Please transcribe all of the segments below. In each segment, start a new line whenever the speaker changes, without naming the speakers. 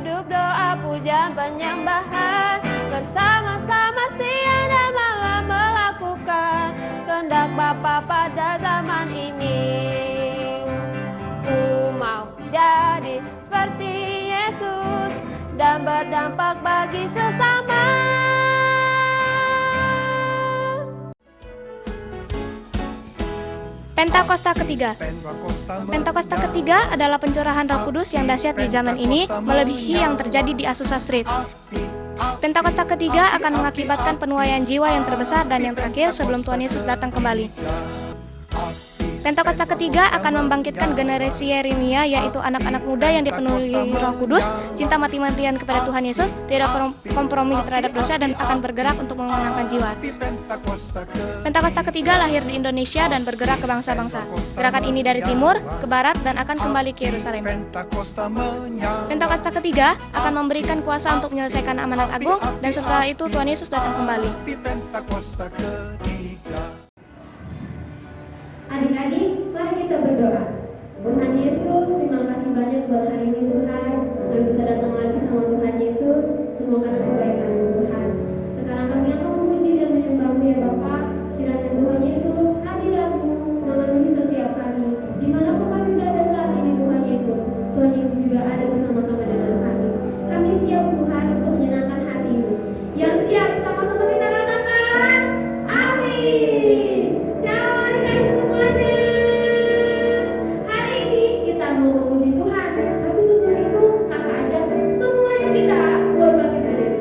hidup doa puja penyembahan, bersama-sama siang dan malam melakukan kehendak Bapa pada zaman ini. Ku mau jadi seperti Yesus dan berdampak bagi sesama.
Pentakosta ketiga. Pentakosta ketiga adalah pencurahan Roh Kudus yang dahsyat di zaman ini, melebihi yang terjadi di Azusa Street. Pentakosta ketiga akan mengakibatkan penuaian jiwa yang terbesar dan yang terakhir sebelum Tuhan Yesus datang kembali. Pentakosta ketiga akan membangkitkan generasi Yeremia, yaitu anak-anak muda yang dipenuhi Roh Kudus, cinta mati-matian kepada Tuhan Yesus, tidak kompromi terhadap dosa, dan akan bergerak untuk memenangkan jiwa. Pentakosta ketiga lahir di Indonesia dan bergerak ke bangsa-bangsa. Gerakan ini dari timur ke barat dan akan kembali ke Yerusalem. Pentakosta ketiga akan memberikan kuasa untuk menyelesaikan amanat agung, dan setelah itu Tuhan Yesus datang kembali.
Adik-adik, mari kita berdoa. Tuhan Yesus, terima kasih banyak buat hari ini Tuhan. Kami bisa datang lagi sama Tuhan Yesus, semua karena kebaikan Tuhan. Sekarang kami akan memuji dan menyembah-Mu ya Bapa. Kiranya Tuhan Yesus, hadirat-Mu memenuhi setiap kami. Dimanapun kami berada saat ini Tuhan Yesus, Tuhan Yesus juga ada bersama-sama dengan kami. Kami siap Tuhan untuk menyenangkan hati-Mu. Yang siap, sama-sama kita katakan, amin. Shalom adik-adik semuanya. Hari ini kita mau memuji Tuhan, tapi sebelum itu kakak ajak semuanya kita buat bangkit berdiri.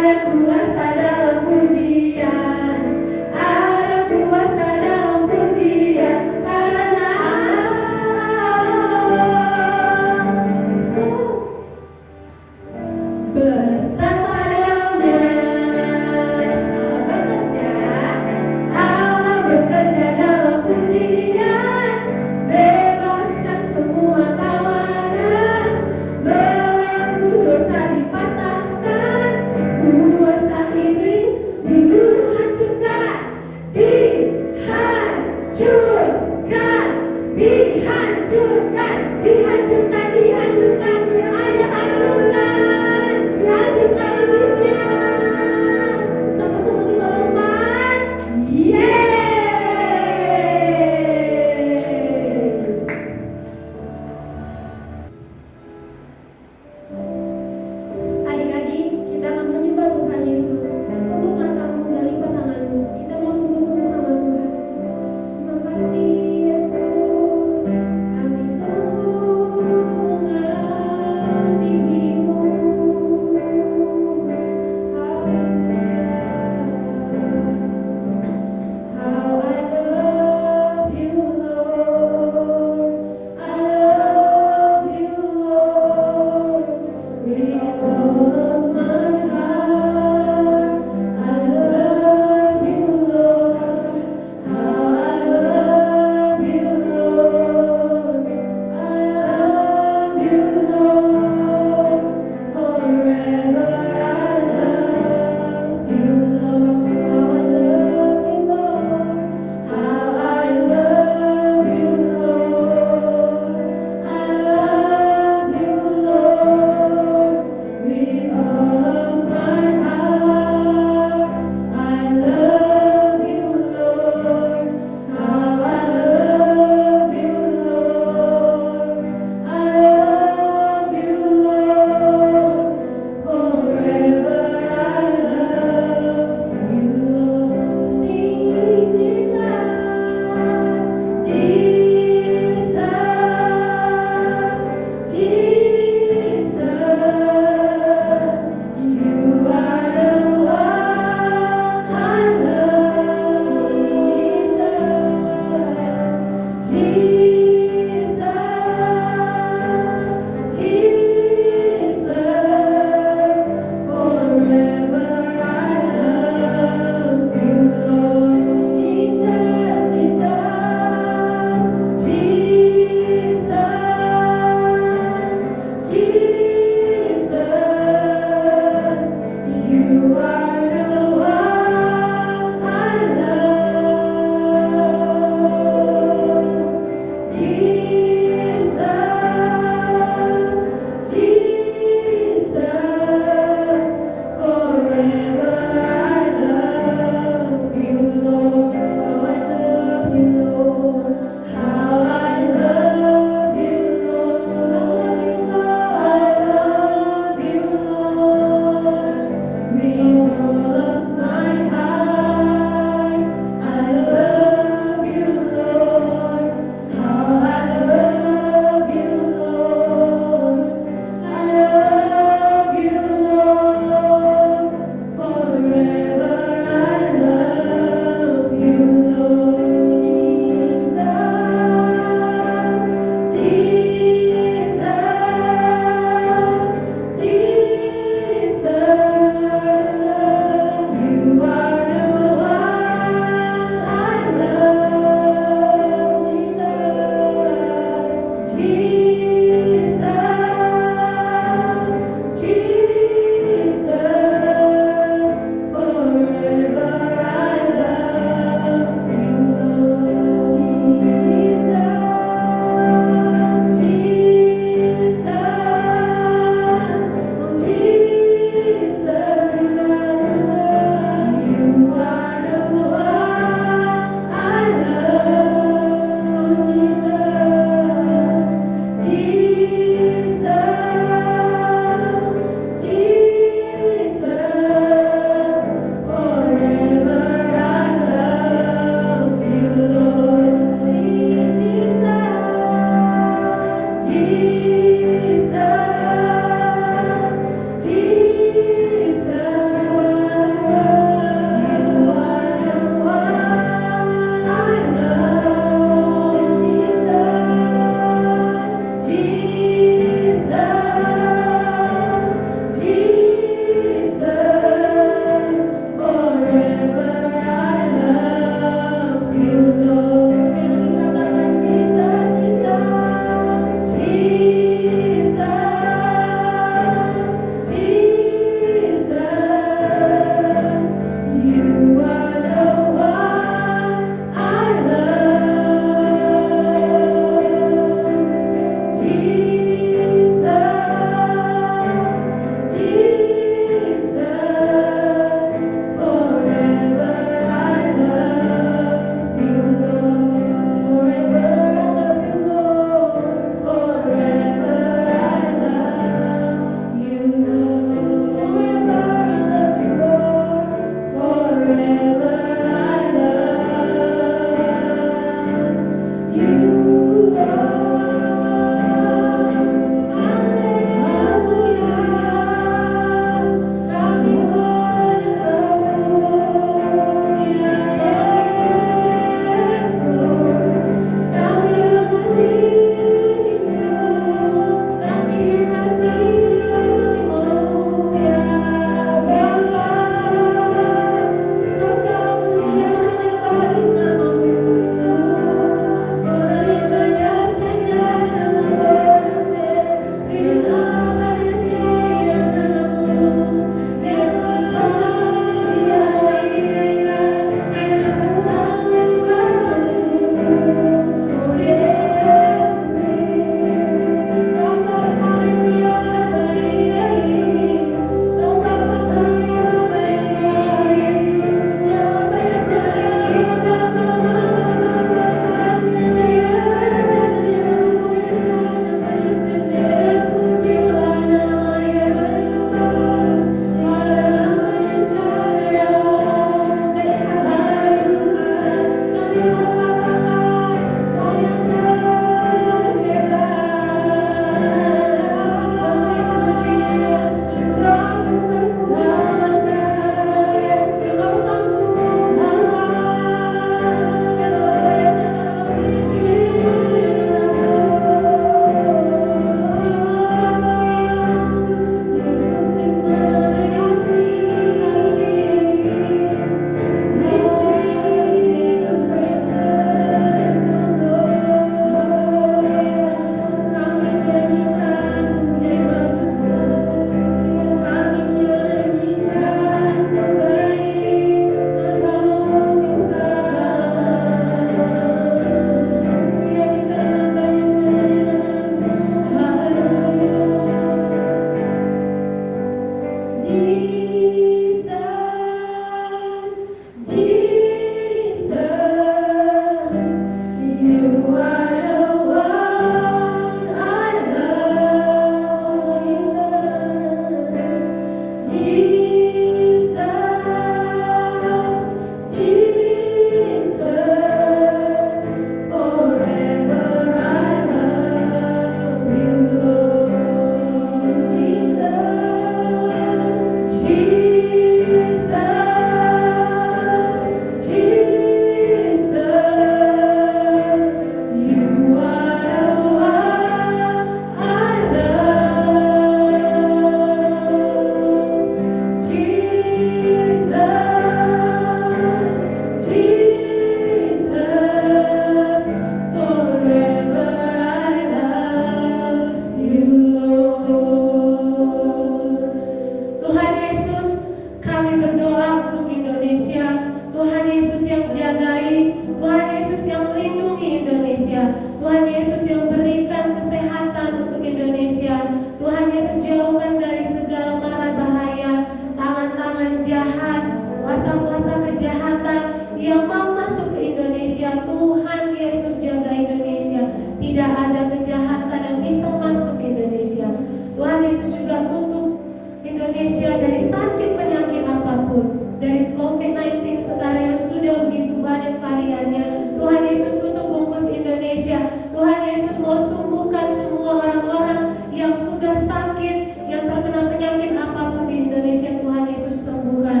Indonesia dari sakit penyakit apapun, dari COVID-19 sekarang yang sudah begitu banyak variannya. Tuhan Yesus tutup bungkus Indonesia. Tuhan Yesus mau sembuhkan semua orang-orang yang sudah sakit, yang terkena penyakit apapun di Indonesia. Tuhan Yesus sembuhkan.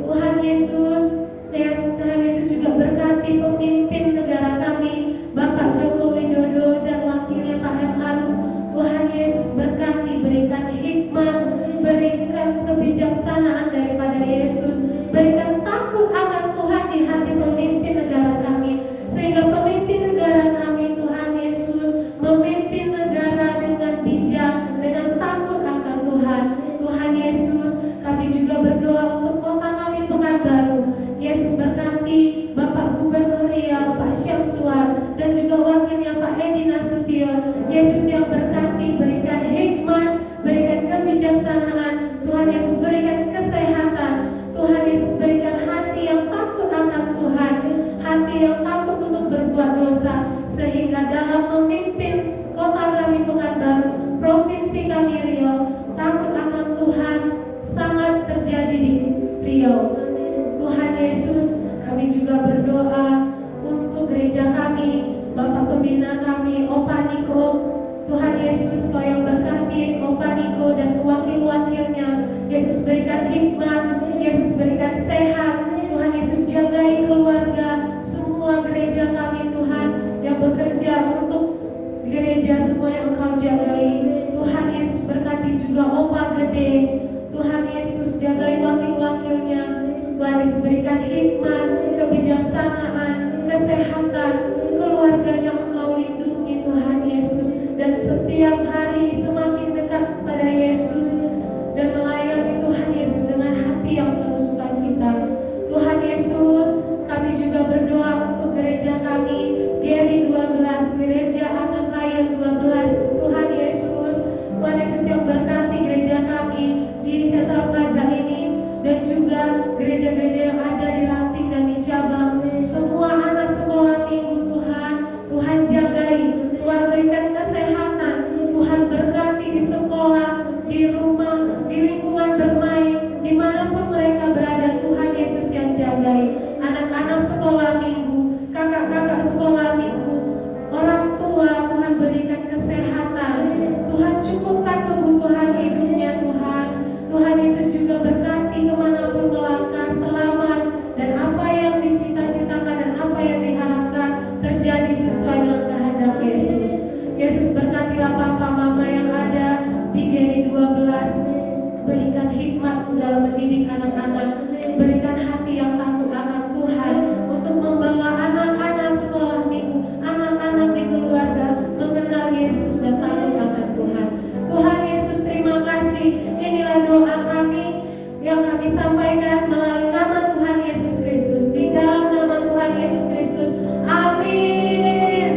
Tuhan Yesus juga berkati pemimpin negara kami, Bapak Joko Widodo dan wakilnya Pak M. Aruf. Tuhan Yesus berkati, berikan hikmat, berikan kebijaksanaan daripada Yesus, berikan takut akan Tuhan di hati pemimpin negara kami, sehingga pemimpin negara kami, Tuhan Yesus, memimpin negara dengan bijak, dengan takut akan Tuhan. Tuhan Yesus, kami juga berdoa untuk kota kami Pekanbaru. Yesus berkati Bapak Gubernur Riau, Pak Syamsuar, dan juga wakilnya Pak Edi Nasution. Yesus yang berkati, berikan hikmat, berikan kebijaksanaan. Tuhan Yesus berikan kesehatan. Tuhan Yesus berikan hati yang takut akan Tuhan, hati yang takut untuk berbuat dosa, sehingga dalam memimpin kota kami Pekanbaru, provinsi kami Riau, takut akan Tuhan sangat terjadi di Riau. Tuhan Yesus, kami juga berdoa untuk gereja kami, Bapak Pembina kami, Opa Niko. Tuhan Yesus, Kau yang berkati Opa Niko dan wakil-wakilnya. Yesus berikan hikmat, Yesus berikan sehat. Tuhan Yesus jagai keluarga, semua gereja kami Tuhan yang bekerja untuk gereja, semua yang Engkau jagai. Tuhan Yesus berkati juga Opa Gede. Tuhan Yesus jagai wakil-wakilnya. Tuhan Yesus berikan hikmat, kebijaksanaan, kesehatan, keluarganya Engkau lindungi Tuhan Yesus, dan setiap hari semakin dekat pada Yesus dan melayani Tuhan Yesus dengan hati yang penuh sukacita. Tuhan Yesus, kami juga berdoa untuk gereja kami, GRI 12, Gereja Anak Rayon 12. Tuhan Yesus yang berkati gereja kami di Central Plaza ini, dan juga gereja-gereja yang ada di Ranting dan di Cabang. Semua anak sekolah minggu Tuhan jagai, Tuhan berikan kesehatan, Tuhan berkati di sekolah, di rumah, di lingkungan bermain, dimanapun mereka berada. Tuhan Yesus yang jagai anak-anak sekolah minggu, kakak-kakak sekolah minggu, orang tua. Tuhan berikan kesehatan, Tuhan cukupkan kebutuhan hidupnya Tuhan. Tuhan Yesus juga berkati kemanapun melangkah selamat, dan apa yang dicita-citakan dan apa yang diharapkan terjadi sesuai dengan kehendak Yesus. Yesus berkatilah papa mama yang ada di GRI 12, berikan hikmat dalam mendidik anak-anak, berikan hati yang takut akan Tuhan untuk membawa anak-anak sekolah minggu, anak-anak di keluarga mengenal Yesus dan takut akan Tuhan. Tuhan Yesus, terima kasih. Inilah doa kami yang kami sampaikan melalui nama Tuhan Yesus Kristus. Di dalam nama Tuhan Yesus Kristus. Amin.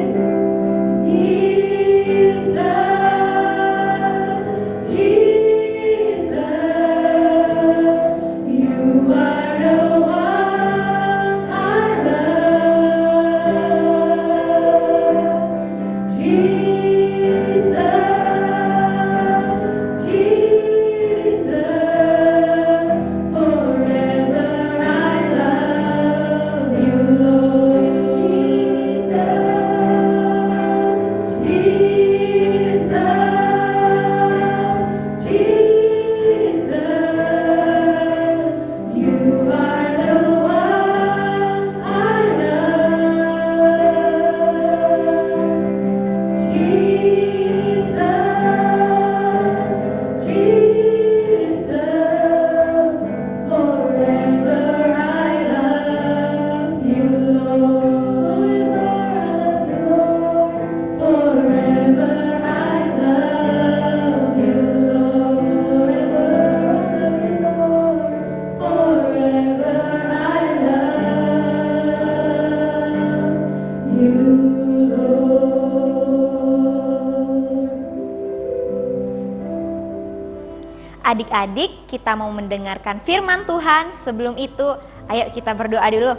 Adik-adik, kita mau mendengarkan firman Tuhan. Sebelum itu, ayo kita berdoa dulu.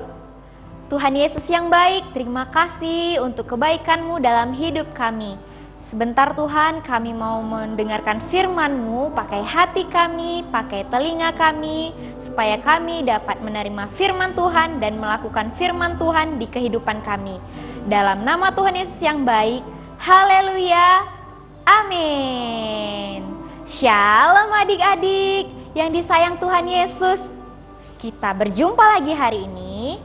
Tuhan Yesus yang baik, terima kasih untuk kebaikan-Mu dalam hidup kami. Sebentar Tuhan, kami mau mendengarkan firman-Mu, pakai hati kami, pakai telinga kami, supaya kami dapat menerima firman Tuhan dan melakukan firman Tuhan di kehidupan kami. Dalam nama Tuhan Yesus yang baik, haleluya, amin. Shalom adik-adik yang disayang Tuhan Yesus. Kita berjumpa lagi hari ini.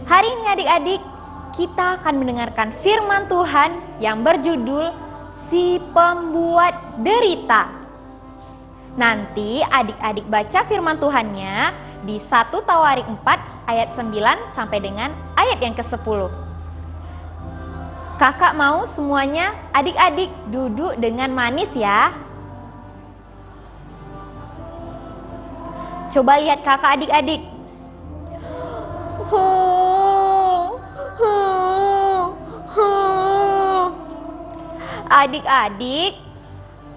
Hari ini adik-adik, kita akan mendengarkan firman Tuhan yang berjudul Si Pembuat Derita. Nanti adik-adik baca firman Tuhannya di 1 Tawarik 4 ayat 9 sampai dengan ayat yang ke-10. Kakak mau semuanya adik-adik duduk dengan manis ya. Coba lihat kakak adik-adik. Adik-adik,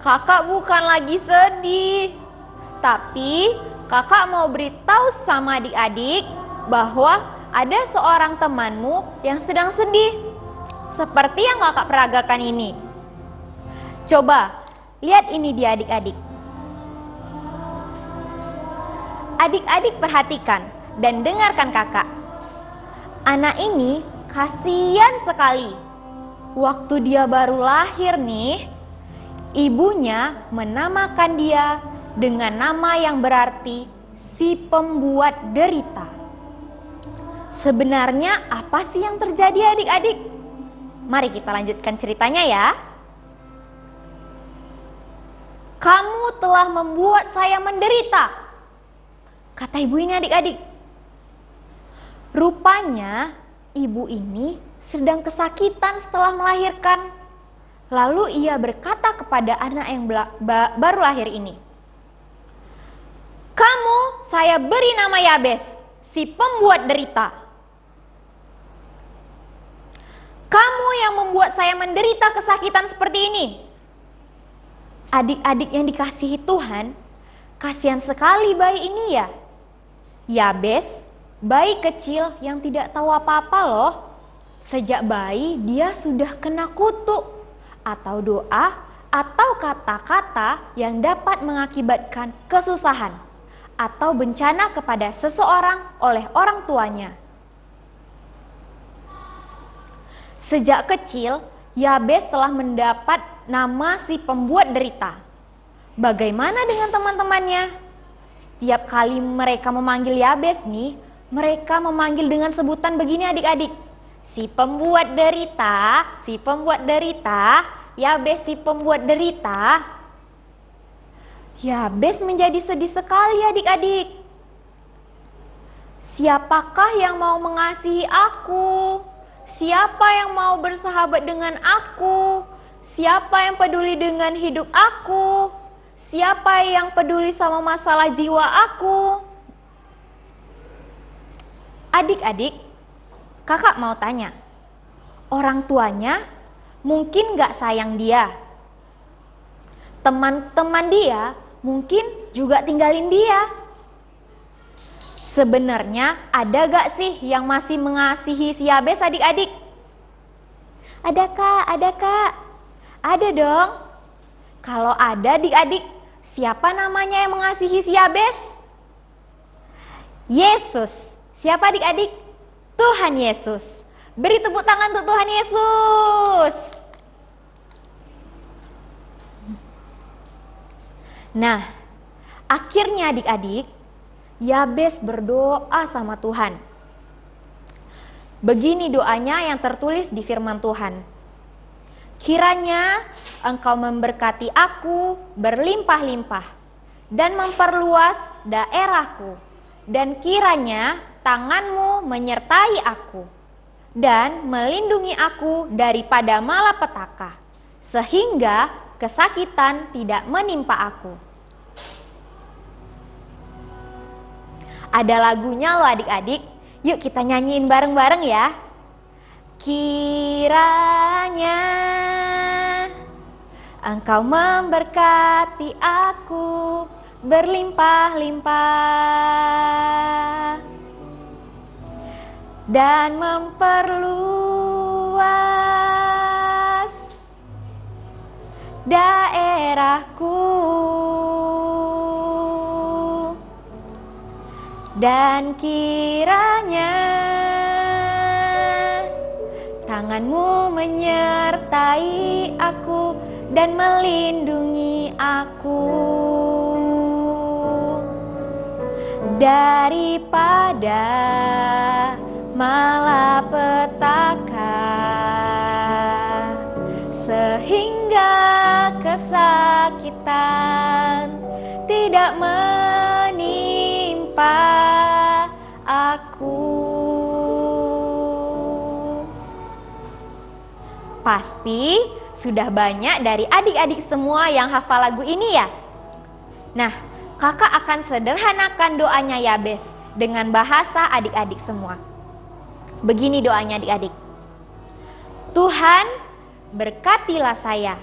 kakak bukan lagi sedih, tapi kakak mau beritahu sama adik-adik bahwa ada seorang temanmu yang sedang sedih, seperti yang kakak peragakan ini. Coba lihat ini dia adik-adik. Adik-adik perhatikan dan dengarkan kakak. Anak ini kasihan sekali. Waktu dia baru lahir nih, ibunya menamakan dia dengan nama yang berarti si pembuat derita. Sebenarnya apa sih yang terjadi adik-adik? Mari kita lanjutkan ceritanya ya. Kamu telah membuat saya menderita, kata ibu ini adik-adik. Rupanya ibu ini sedang kesakitan setelah melahirkan. Lalu ia berkata kepada anak yang baru lahir ini, "Kamu saya beri nama Yabes, si pembuat derita. Kamu yang membuat saya menderita kesakitan seperti ini." Adik-adik yang dikasihi Tuhan, kasihan sekali bayi ini ya. Yabes, bayi kecil yang tidak tahu apa-apa loh. Sejak bayi dia sudah kena kutuk atau doa atau kata-kata yang dapat mengakibatkan kesusahan atau bencana kepada seseorang oleh orang tuanya. Sejak kecil, Yabes telah mendapat nama si pembuat derita. Bagaimana dengan teman-temannya? Setiap kali mereka memanggil Yabes nih, mereka memanggil dengan sebutan begini adik-adik. Si pembuat derita, si pembuat derita, Yabes si pembuat derita. Yabes menjadi sedih sekali adik-adik. Siapakah yang mau mengasihi aku? Siapa yang mau bersahabat dengan aku? Siapa yang peduli dengan hidup aku? Siapa yang peduli sama masalah jiwa aku? Adik-adik, kakak mau tanya, orang tuanya mungkin gak sayang dia. Teman-teman dia mungkin juga tinggalin dia. Sebenarnya ada gak sih yang masih mengasihi si Yabes adik-adik? Ada kak, ada kak. Ada dong. Kalau ada adik-adik, siapa namanya yang mengasihi si Yabes? Yesus. Siapa adik-adik? Tuhan Yesus. Beri tepuk tangan untuk Tuhan Yesus. Nah, akhirnya adik-adik, Yabes berdoa sama Tuhan. Begini doanya yang tertulis di firman Tuhan. Kiranya Engkau memberkati aku berlimpah-limpah dan memperluas daerahku, dan kiranya tangan-Mu menyertai aku dan melindungi aku daripada malapetaka, sehingga kesakitan tidak menimpa aku. Ada lagunya loh adik-adik, yuk kita nyanyiin bareng-bareng ya. Kiranya Engkau memberkati aku berlimpah-limpah dan memperluas daerahku, dan kiranya tanganmu menyertai aku dan melindungi aku daripada malapetaka, sehingga kesakitan tidak menimpa aku. Pasti sudah banyak dari adik-adik semua yang hafal lagu ini ya. Nah, kakak akan sederhanakan doanya Yabes dengan bahasa adik-adik semua. Begini doanya adik-adik. Tuhan, berkatilah saya.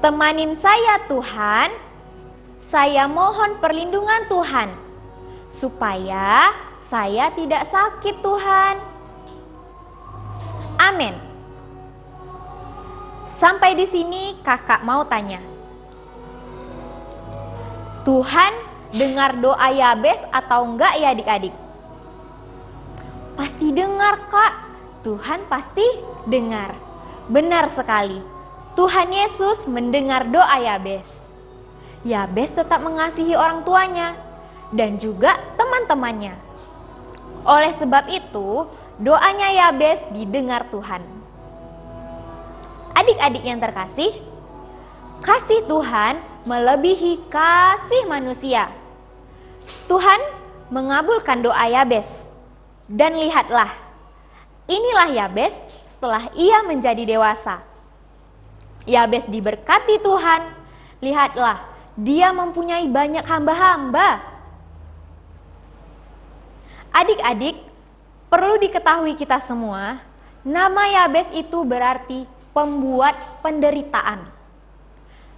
Temanin saya Tuhan. Saya mohon perlindungan Tuhan, supaya saya tidak sakit Tuhan. Amin. Sampai di sini kakak mau tanya. Tuhan dengar doa Yabes atau enggak ya adik-adik? Pasti dengar kak. Tuhan pasti dengar. Benar sekali. Tuhan Yesus mendengar doa Yabes. Yabes tetap mengasihi orang tuanya dan juga teman-temannya. Oleh sebab itu, doanya Yabes didengar Tuhan. Adik-adik yang terkasih, kasih Tuhan melebihi kasih manusia. Tuhan mengabulkan doa Yabes. Dan lihatlah, inilah Yabes setelah ia menjadi dewasa. Yabes diberkati Tuhan. Lihatlah, dia mempunyai banyak hamba-hamba. Adik-adik, perlu diketahui kita semua, nama Yabes itu berarti pembuat penderitaan.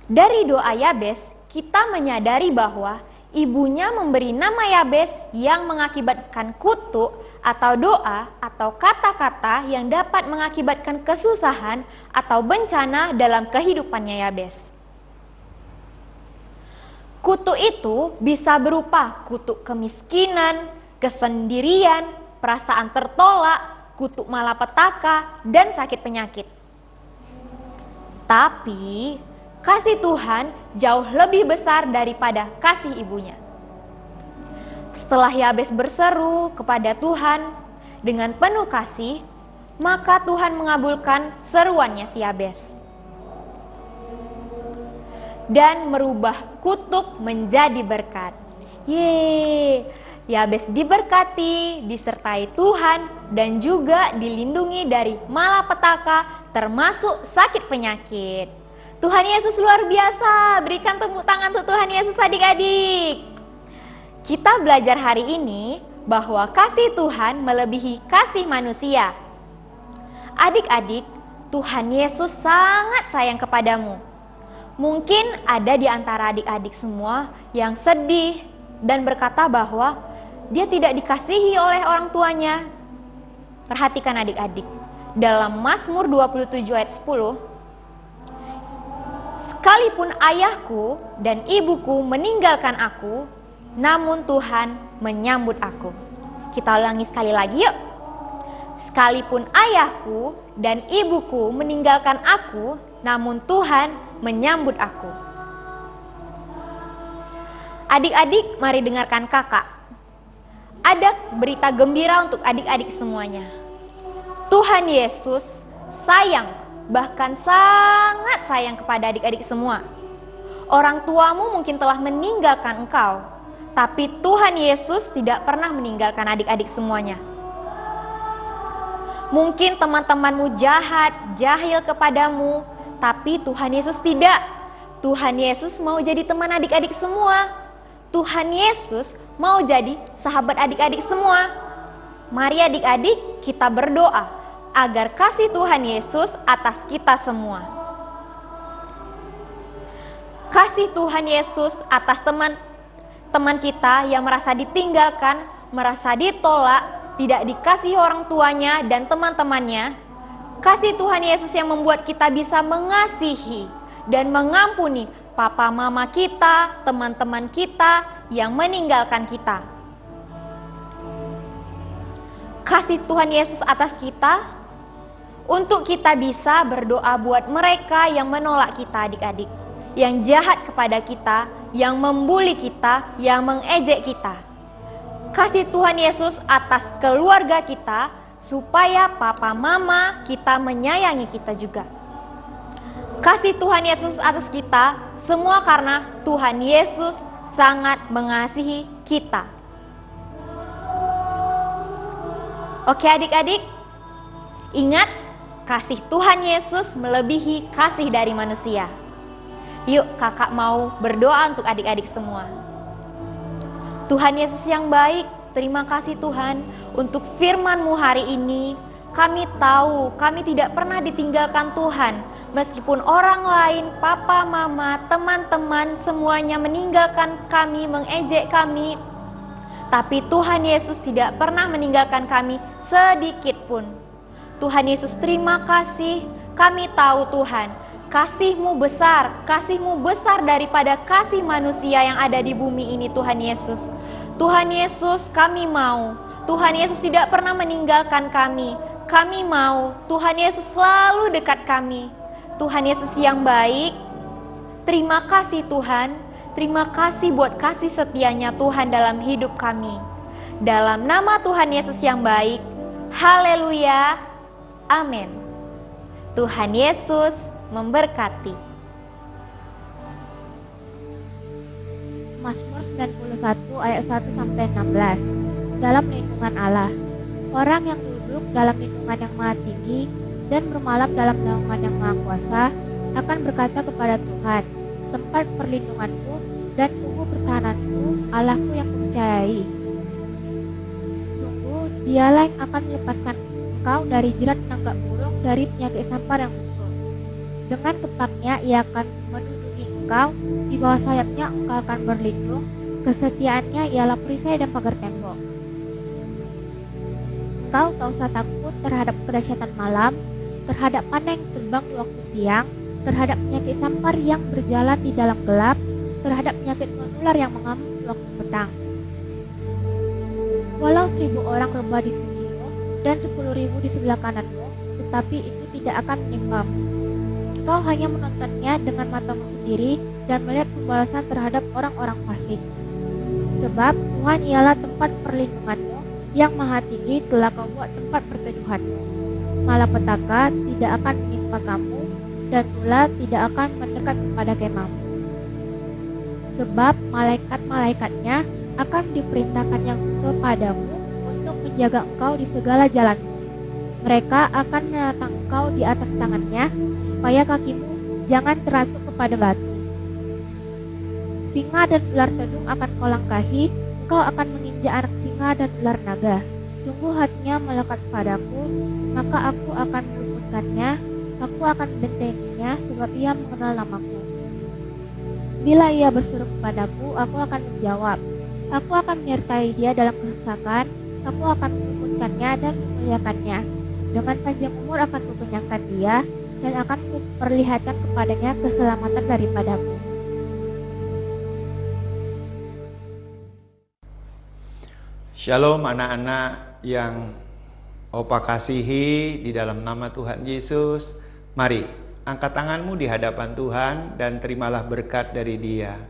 Dari doa Yabes, kita menyadari bahwa ibunya memberi nama Yabes yang mengakibatkan kutuk atau doa atau kata-kata yang dapat mengakibatkan kesusahan atau bencana dalam kehidupannya Yabes. Kutuk itu bisa berupa kutuk kemiskinan, kesendirian, perasaan tertolak, kutuk malapetaka, dan sakit penyakit. Tapi kasih Tuhan jauh lebih besar daripada kasih ibunya. Setelah Yabes berseru kepada Tuhan dengan penuh kasih, maka Tuhan mengabulkan seruannya si Yabes dan merubah kutuk menjadi berkat. Yeay, Yabes diberkati, disertai Tuhan, dan juga dilindungi dari malapetaka termasuk sakit penyakit. Tuhan Yesus luar biasa. Berikan tepuk tangan untuk Tuhan Yesus adik-adik. Kita belajar hari ini bahwa kasih Tuhan melebihi kasih manusia. Adik-adik, Tuhan Yesus sangat sayang kepadamu. Mungkin ada di antara adik-adik semua yang sedih dan berkata bahwa dia tidak dikasihi oleh orang tuanya. Perhatikan adik-adik, dalam Mazmur 27 ayat 10, sekalipun ayahku dan ibuku meninggalkan aku, namun Tuhan menyambut aku. Kita ulangi sekali lagi yuk. Sekalipun ayahku dan ibuku meninggalkan aku, namun Tuhan menyambut aku. Adik-adik, mari dengarkan kakak. Ada berita gembira untuk adik-adik semuanya. Tuhan Yesus sayang, bahkan sangat sayang kepada adik-adik semua. Orang tuamu mungkin telah meninggalkan engkau, tapi Tuhan Yesus tidak pernah meninggalkan adik-adik semuanya. Mungkin teman-temanmu jahat, jahil kepadamu, tapi Tuhan Yesus tidak. Tuhan Yesus mau jadi teman adik-adik semua. Tuhan Yesus mau jadi sahabat adik-adik semua. Mari adik-adik kita berdoa agar kasih Tuhan Yesus atas kita semua. Kasih Tuhan Yesus atas teman-teman kita yang merasa ditinggalkan, merasa ditolak, tidak dikasihi orang tuanya dan teman-temannya. Kasih Tuhan Yesus yang membuat kita bisa mengasihi, dan mengampuni papa mama kita, teman-teman kita yang meninggalkan kita. Kasih Tuhan Yesus atas kita untuk kita bisa berdoa buat mereka yang menolak kita adik-adik, yang jahat kepada kita, yang membuli kita, yang mengejek kita. Kasih Tuhan Yesus atas keluarga kita supaya papa mama kita menyayangi kita juga. Kasih Tuhan Yesus atas kita semua karena Tuhan Yesus sangat mengasihi kita. Oke adik-adik, ingat kasih Tuhan Yesus melebihi kasih dari manusia. Yuk kakak mau berdoa untuk adik-adik semua. Tuhan Yesus yang baik, terima kasih Tuhan untuk firman-Mu hari ini. Kami tahu kami tidak pernah ditinggalkan Tuhan. Meskipun orang lain, papa, mama, teman-teman semuanya meninggalkan kami, mengejek kami. Tapi Tuhan Yesus tidak pernah meninggalkan kami sedikit pun. Tuhan Yesus terima kasih. Kami tahu Tuhan, kasih-Mu besar daripada kasih manusia yang ada di bumi ini Tuhan Yesus. Tuhan Yesus kami mau, Tuhan Yesus tidak pernah meninggalkan kami. Kami mau Tuhan Yesus selalu dekat kami. Tuhan Yesus yang baik, terima kasih Tuhan. Terima kasih buat kasih setianya Tuhan dalam hidup kami. Dalam nama Tuhan Yesus yang baik, haleluya, amin. Tuhan Yesus memberkati.
Mazmur 91 ayat 1-16. Dalam lindungan Allah, orang yang duduk dalam lindungan yang maha tinggi dan bermalam dalam naungan yang maha kuasa akan berkata kepada Tuhan, tempat perlindunganku dan tubuh pertahananku, Allahku yang kupercayai. Sungguh dialah yang akan melepaskan engkau dari jerat penangkap burung, dari penyakit sampar yang busuk. Dengan kepaknya ia akan melindungi engkau, di bawah sayapnya engkau akan berlindung, kesetiaannya ialah perisai dan pagar tembok. Engkau tak usah takut terhadap kedahsyatan malam, terhadap panah yang terbang di waktu siang, terhadap penyakit sampar yang berjalan di dalam gelap, terhadap penyakit menular yang mengamuk di waktu petang. Walau 1.000 orang rebah di sisimu dan 10.000 di sebelah kananmu, tetapi itu tidak akan menimpamu. Engkau hanya menontonnya dengan matamu sendiri dan melihat pembalasan terhadap orang-orang fasik. Sebab Tuhan ialah tempat perlindunganmu, yang maha tinggi telah kau buat tempat perteduhanmu. Malapetaka tidak akan menimpa kamu, dan tulah tidak akan mendekat kepada kemahmu. Sebab malaikat-malaikatnya akan diperintahkannya kepadamu untuk menjaga engkau di segala jalanmu. Mereka akan menatang engkau di atas tangannya, supaya kakimu jangan teratup kepada batu. Singa dan ular tedung akan kau langkahi, engkau akan menginjak anak singa dan ular naga. Sungguh hatinya melekat padaku, maka aku akan meluputkannya, aku akan membentenginya, sebab ia mengenal namaku. Bila ia berseru kepadaku, aku akan menjawab. Aku akan menyertai dia dalam kesesakan, aku akan meluputkannya dan memuliakannya. Dengan panjang umur akan kukenyangkan dia, dan akan kuperlihatkan kepadanya keselamatan daripadaku.
Shalom anak-anak yang Opa kasihi di dalam nama Tuhan Yesus. Mari angkat tanganmu di hadapan Tuhan dan terimalah berkat dari Dia.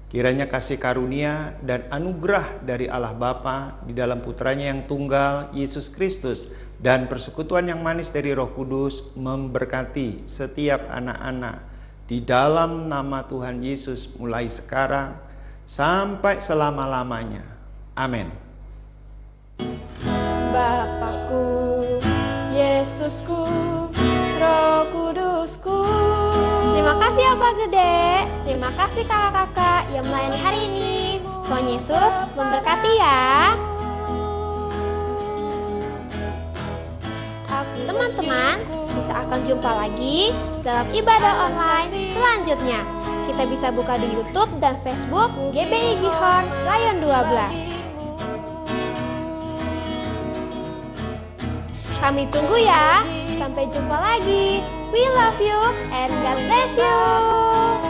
Kiranya kasih karunia dan anugerah dari Allah Bapa di dalam putranya yang tunggal, Yesus Kristus, dan persekutuan yang manis dari Roh Kudus memberkati setiap anak-anak di dalam nama Tuhan Yesus mulai sekarang sampai selama-lamanya. Amin.
Bapakku, Yesusku, Roh Kudusku. Terima kasih Opa Gede, terima kasih kakak-kakak yang melayani hari ini. Tuhan Yesus memberkati ya. Teman-teman, kita akan jumpa lagi dalam ibadah online selanjutnya. Kita bisa buka di YouTube dan Facebook GBI Gihon Rayon 12. Kami tunggu ya. Sampai jumpa lagi. We love you and God bless you.